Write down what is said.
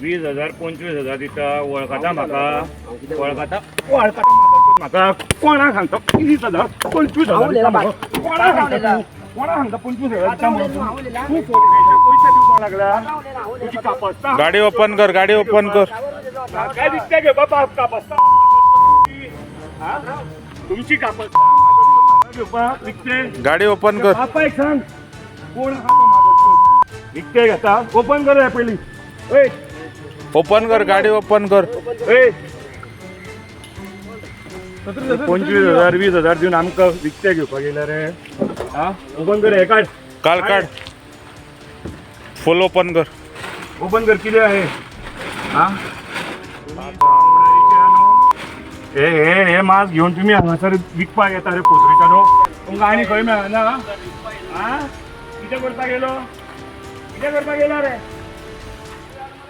20,000 25,000 दिता वळखता म्हाका वळखता म्हाका कोणाक सांगता 20,000 25,000 कोणाक सांगता कोणाक सांगता 25,000 पैसे दिवपाक लागला तुझी कापस्ता गाडी ओपन कर, गाडी ओपन कर. काय विकते घे बाबा कापस्ता तुमची कापस्ता घेवपाक विकते गाडी ओपन कर. बापा एक सांग कोण हा तो मागत विकते घेता ओपन कर पहिली ए ओपन कर, गाडी ओपन कर. 25,000 20,000 देऊन आमकां विकते घेवपाक गेल्या रे हा ओपन कर हे काढ काढ फुल ओपन कर. ओपन कर किती आहे हा हे हे हे मास घेऊन तुम्ही हांगासर विकपाक येता रे पोसरीच्यानो तुमकां आनी खंय मेळना हा कितें करपाक गेलो रे